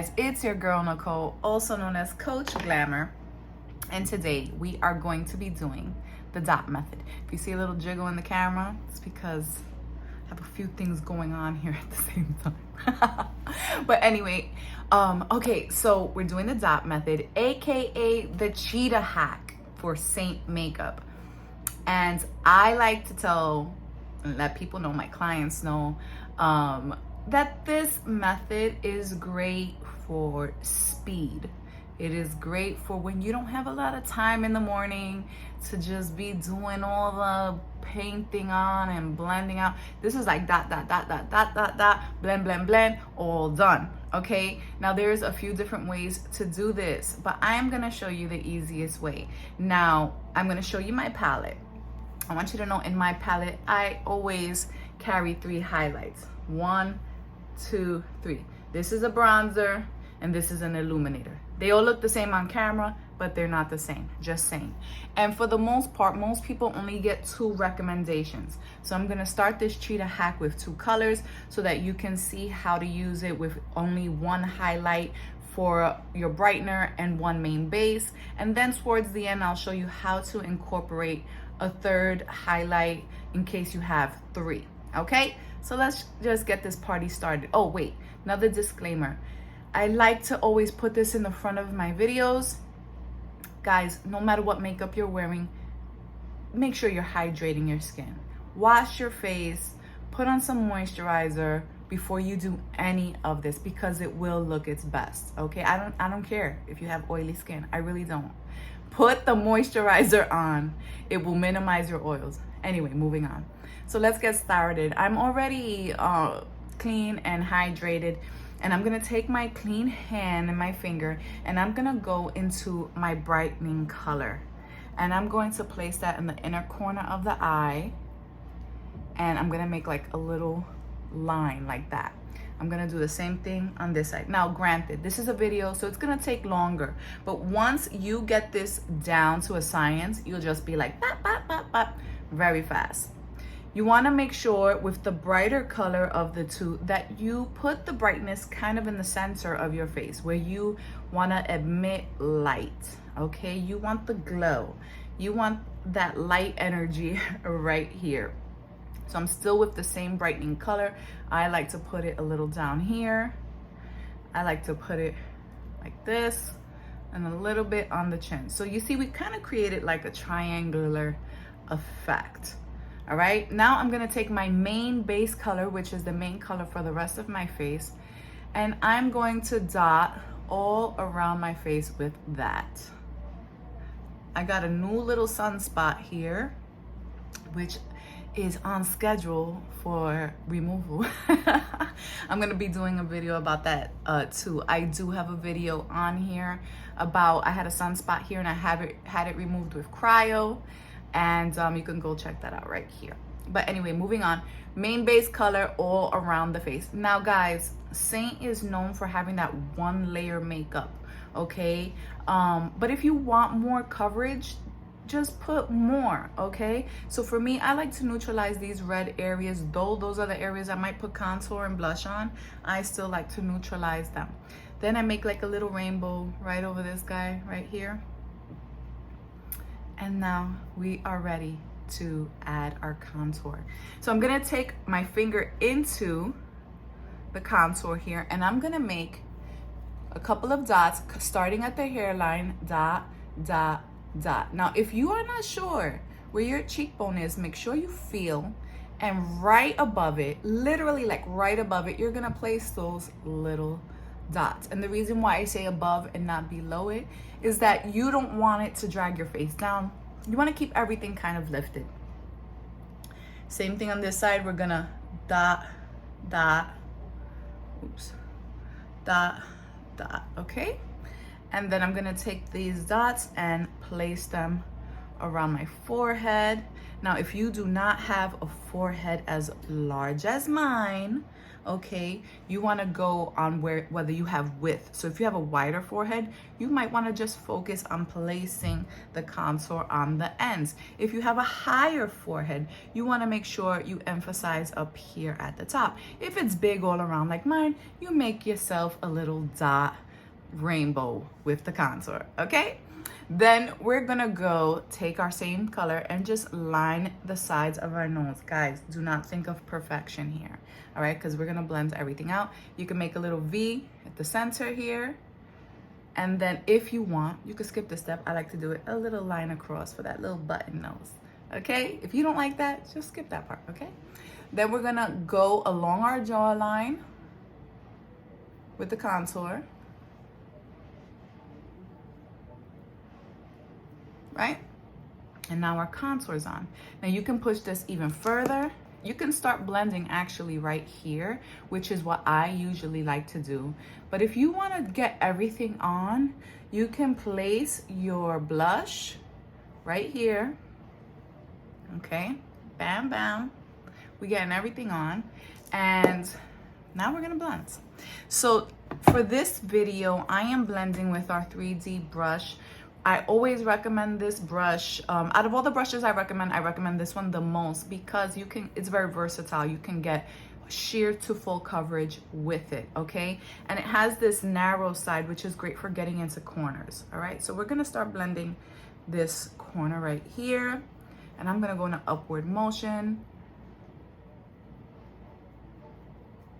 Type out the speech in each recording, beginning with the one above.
guys, it's your girl Nicole, also known as Coach Glamour, and today we are going to be doing the dot method. If you see a little jiggle in the camera, it's because I have a few things going on here at the same time. But anyway, okay, so we're doing the dot method, aka the Cheetah hack for Seint Makeup. And I like to tell and let people know, my clients know, that this method is great for speed. It is great for when you don't have a lot of time in the morning to just be doing all the painting on and blending out. This is like dot, dot, dot, dot, dot, dot, dot, blend, blend, blend, all done, okay? Now there's a few different ways to do this, but I'm gonna show you the easiest way. Now, I'm gonna show you my palette. I want you to know in my palette, I always carry 3 highlights. 1, 2, 3. This is a bronzer and this is an illuminator. They all look the same on camera, but they're not the same, just saying. And for the most part, most people only get 2 recommendations. So I'm gonna start this Cheetah hack with 2 colors so that you can see how to use it with only 1 highlight for your brightener and 1 main base. And then towards the end, I'll show you how to incorporate a 3rd highlight in case you have 3, okay? So let's just get this party started. Oh wait, another disclaimer. I like to always put this in the front of my videos. Guys, no matter what makeup you're wearing, make sure you're hydrating your skin. Wash your face, put on some moisturizer before you do any of this because it will look its best, okay? I don't care if you have oily skin, I really don't. Put the moisturizer on. It will minimize your oils. Anyway, moving on. So let's get started. I'm already clean and hydrated, and I'm gonna take my clean hand and my finger and I'm gonna go into my brightening color. And I'm going to place that in the inner corner of the eye, and I'm gonna make like a little line like that. I'm gonna do the same thing on this side. Now, granted, this is a video, so it's gonna take longer, but once you get this down to a science, you'll just be like, bop, bop, bop, bop, very fast. You wanna make sure with the brighter color of the 2 that you put the brightness kind of in the center of your face where you wanna emit light, okay? You want the glow. You want that light energy right here. So I'm still with the same brightening color. I like to put it a little down here. I like to put it like this and a little bit on the chin. So you see, we kind of created like a triangular effect. All right, now I'm gonna take my main base color, which is the main color for the rest of my face, and I'm going to dot all around my face with that. I got a new little sunspot here, which is on schedule for removal. I'm gonna be doing a video about that too. I do have a video on here about, I had a sunspot here and I had it removed with cryo, and you can go check that out right here. But anyway, moving on, main base color all around the face. Now guys, Seint is known for having that 1 layer makeup, okay? But if you want more coverage, just put more, okay? So for me, I like to neutralize these red areas, though those are the areas I might put contour and blush on. I still like to neutralize them. Then I make like a little rainbow right over this guy right here. And now we are ready to add our contour. So I'm gonna take my finger into the contour here and I'm gonna make a couple of dots starting at the hairline, dot, dot, dot. Now, if you are not sure where your cheekbone is, make sure you feel, and right above it, literally like right above it, you're gonna place those little dots. And the reason why I say above and not below it is that you don't want it to drag your face down. You want to keep everything kind of lifted. Same thing on this side. We're gonna dot, dot, oops, dot, dot, okay? And then I'm gonna take these dots and place them around my forehead. Now, if you do not have a forehead as large as mine, okay, you want to go on whether you have width. So if you have a wider forehead, you might want to just focus on placing the contour on the ends. If you have a higher forehead, you want to make sure you emphasize up here at the top. If it's big all around like mine, you make yourself a little dot rainbow with the contour, okay? Then we're gonna go take our same color and just line the sides of our nose. Guys, do not think of perfection here, all right? Because we're gonna blend everything out. You can make a little V at the center here. And then if you want, you could skip this step. I like to do it a little line across for that little button nose, okay? If you don't like that, just skip that part, okay? Then we're gonna go along our jawline with the contour. Right? And now our contour's on. Now you can push this even further. You can start blending actually right here, which is what I usually like to do. But if you want to get everything on, you can place your blush right here. Okay, bam, bam. We're getting everything on. And now we're gonna blend. So for this video, I am blending with our 3D brush. I always recommend this brush. Out of all the brushes I recommend this one the most because it's very versatile. You can get sheer to full coverage with it, okay? And it has this narrow side, which is great for getting into corners, all right? So we're gonna start blending this corner right here, and I'm gonna go in an upward motion.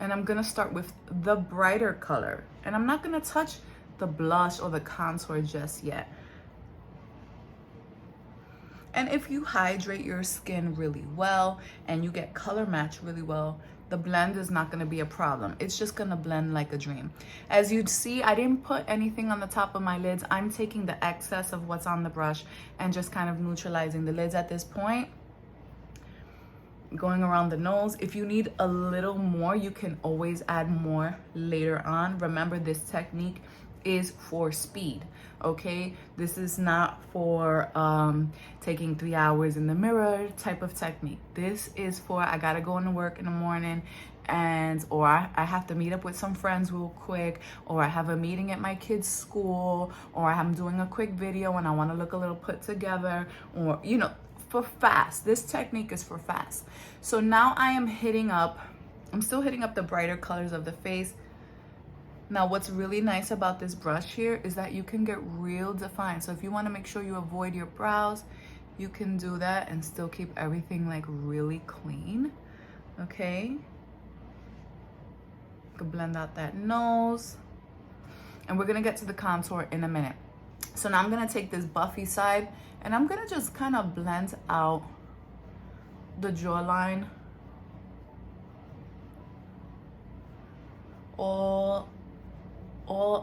And I'm gonna start with the brighter color. And I'm not gonna touch the blush or the contour just yet. And if you hydrate your skin really well and you get color match really well, the blend is not gonna be a problem. It's just gonna blend like a dream. As you'd see, I didn't put anything on the top of my lids. I'm taking the excess of what's on the brush and just kind of neutralizing the lids at this point. Going around the nose. If you need a little more, you can always add more later on. Remember, this technique is for speed, okay? This is not for taking 3 hours in the mirror type of technique. This is for, I gotta go into work in the morning or I have to meet up with some friends real quick, or I have a meeting at my kid's school, or I'm doing a quick video and I wanna look a little put together, or, you know, for fast. This technique is for fast. So now I'm still hitting up the brighter colors of the face. Now, what's really nice about this brush here is that you can get real defined. So if you want to make sure you avoid your brows, you can do that and still keep everything like really clean, okay? You can blend out that nose. And we're gonna get to the contour in a minute. So now I'm gonna take this buffy side and I'm gonna just kind of blend out the jawline all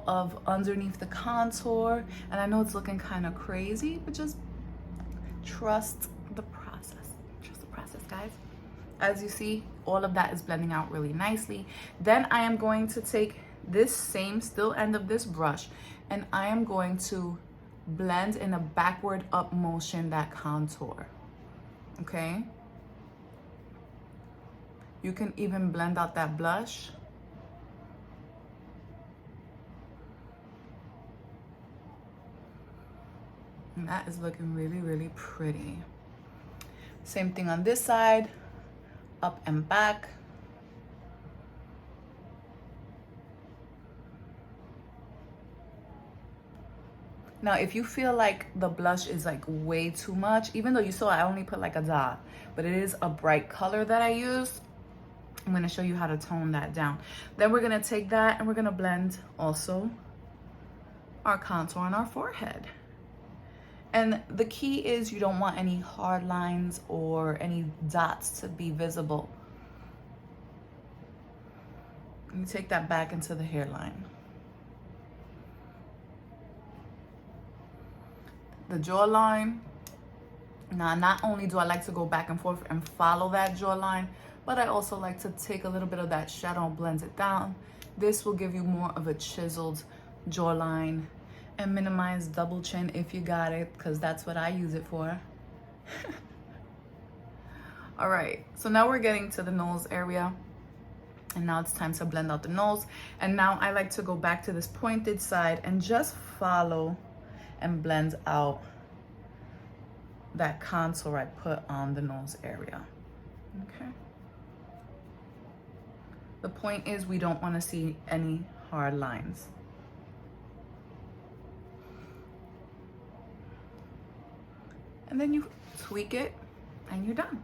of underneath the contour. And I know it's looking kind of crazy, but just trust the process. Trust the process, guys. As you see, all of that is blending out really nicely. Then I am going to take this same still end of this brush and I am going to blend in a backward up motion that contour, okay? You can even blend out that blush. And that is looking really, really pretty. Same thing on this side, up and back. Now, if you feel like the blush is like way too much, even though you saw I only put like a dot, but it is a bright color that I use, I'm gonna show you how to tone that down. Then we're gonna take that and we're gonna blend also our contour on our forehead. And the key is you don't want any hard lines or any dots to be visible. You take that back into the hairline. The jawline. Now, not only do I like to go back and forth and follow that jawline, but I also like to take a little bit of that shadow and blend it down. This will give you more of a chiseled jawline and minimize double chin if you got it, because that's what I use it for. All right, so now we're getting to the nose area. And now it's time to blend out the nose. And now I like to go back to this pointed side and just follow and blend out that contour I put on the nose area. Okay. The point is we don't want to see any hard lines. And then you tweak it and you're done.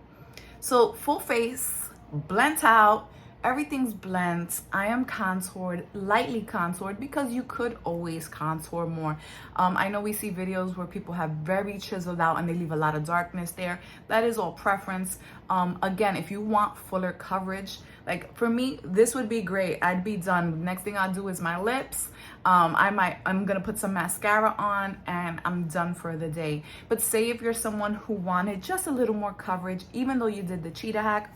So full face, blend out, everything's blent. I am contoured, lightly contoured, because you could always contour more. I know we see videos where people have very chiseled out and they leave a lot of darkness there. That is all preference. Again, if you want fuller coverage, like for me, this would be great. I'd be done. Next thing I'll do is my lips. I'm gonna put some mascara on and I'm done for the day. But say if you're someone who wanted just a little more coverage, even though you did the Cheetah hack,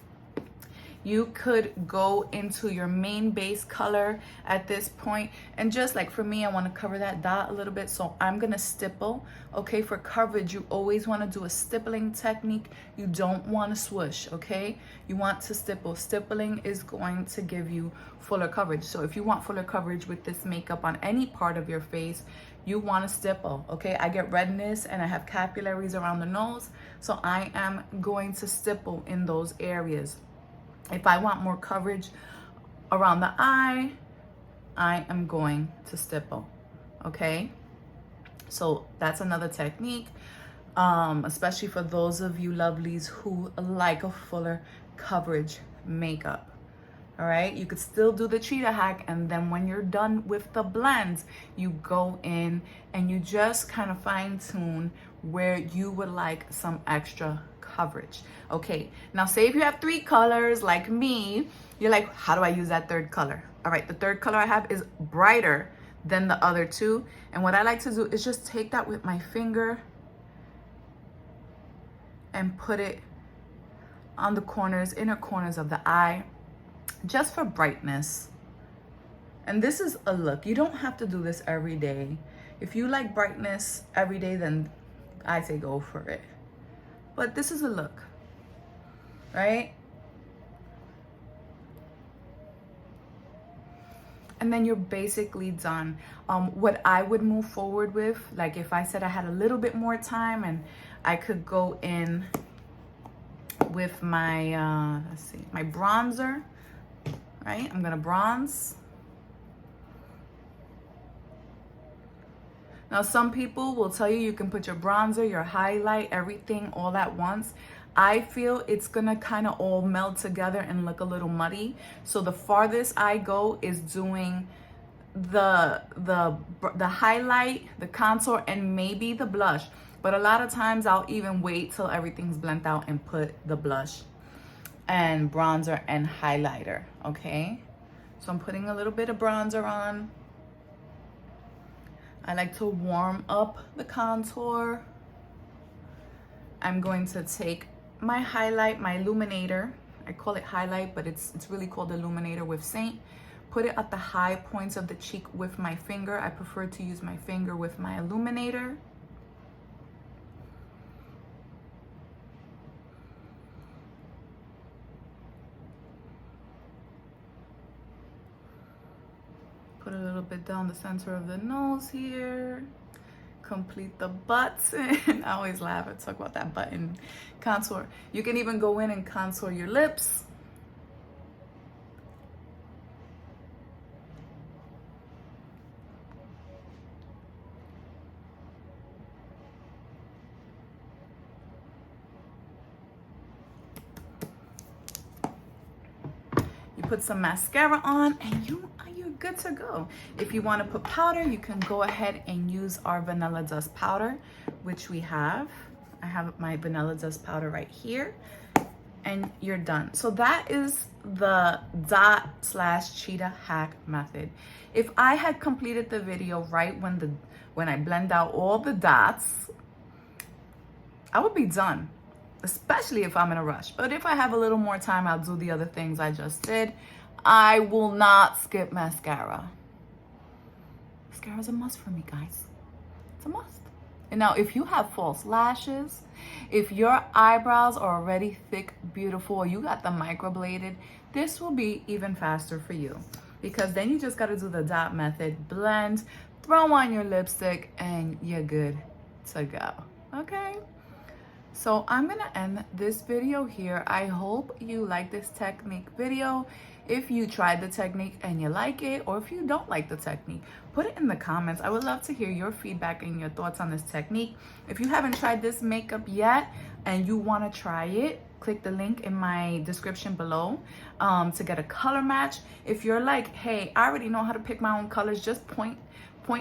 you could go into your main base color at this point. And just like for me, I want to cover that dot a little bit. So I'm going to stipple. Okay, for coverage, you always want to do a stippling technique. You don't want to swoosh, okay? You want to stipple. Stippling is going to give you fuller coverage. So if you want fuller coverage with this makeup on any part of your face, you want to stipple, okay? I get redness and I have capillaries around the nose. So I am going to stipple in those areas. If I want more coverage around the eye, I am going to stipple, okay? So that's another technique, especially for those of you lovelies who like a fuller coverage makeup, all right? You could still do the Cheetah hack, and then when you're done with the blends, you go in and you just kind of fine tune where you would like some extra coverage. Okay, now say if you have 3 colors like me, you're like, how do I use that third color? All right, the third color I have is brighter than the other 2. And what I like to do is just take that with my finger and put it on the corners, inner corners of the eye, just for brightness. And this is a look. You don't have to do this every day. If you like brightness every day, then I say go for it. But this is a look, right? And then you're basically done. What I would move forward with, like if I said I had a little bit more time and I could go in with my, let's see, my bronzer, right? I'm gonna bronze. Now, some people will tell you can put your bronzer, your highlight, everything all at once. I feel it's gonna kind of all meld together and look a little muddy. So the farthest I go is doing the highlight, the contour, and maybe the blush. But a lot of times I'll even wait till everything's blended out and put the blush and bronzer and highlighter, okay? So I'm putting a little bit of bronzer on. I like to warm up the contour. I'm going to take my highlight, my illuminator. I call it highlight, but it's really called illuminator with Seint. Put it at the high points of the cheek with my finger. I prefer to use my finger with my illuminator. Put a little bit down the center of the nose here. Complete the button. I always laugh and talk about that button contour. You can even go in and contour your lips. You put some mascara on and you're good to go. If you want to put powder, you can go ahead and use our vanilla dust powder, which we have. I have my vanilla dust powder right here, and you're done. So that is the dot/cheetah hack method. If I had completed the video right when I blend out all the dots, I would be done, especially if I'm in a rush. But if I have a little more time, I'll do the other things I just did. I will not skip mascara. Mascara is a must for me, guys. It's a must. And now, if you have false lashes, if your eyebrows are already thick, beautiful, or you got them microbladed, this will be even faster for you, because then you just got to do the dot method, blend, throw on your lipstick, and you're good to go. Okay? So I'm gonna end this video here. I hope you like this technique video. If you tried the technique and you like it, or if you don't like the technique, put it in the comments. I would love to hear your feedback and your thoughts on this technique. If you haven't tried this makeup yet and you wanna try it, click the link in my description below to get a color match. If you're like, hey, I already know how to pick my own colors, just point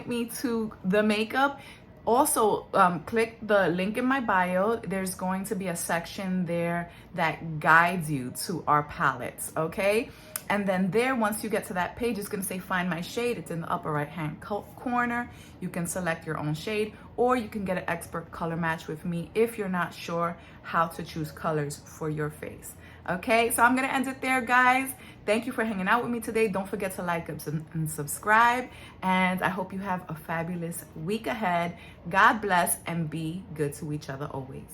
me to the makeup. Also, click the link in my bio. There's going to be a section there that guides you to our palettes, okay? And then there, once you get to that page, it's gonna say find my shade. It's in the upper right-hand corner. You can select your own shade, or you can get an expert color match with me if you're not sure how to choose colors for your face. Okay, so I'm gonna end it there, guys. Thank you for hanging out with me today. Don't forget to like and subscribe. And I hope you have a fabulous week ahead. God bless, and be good to each other always.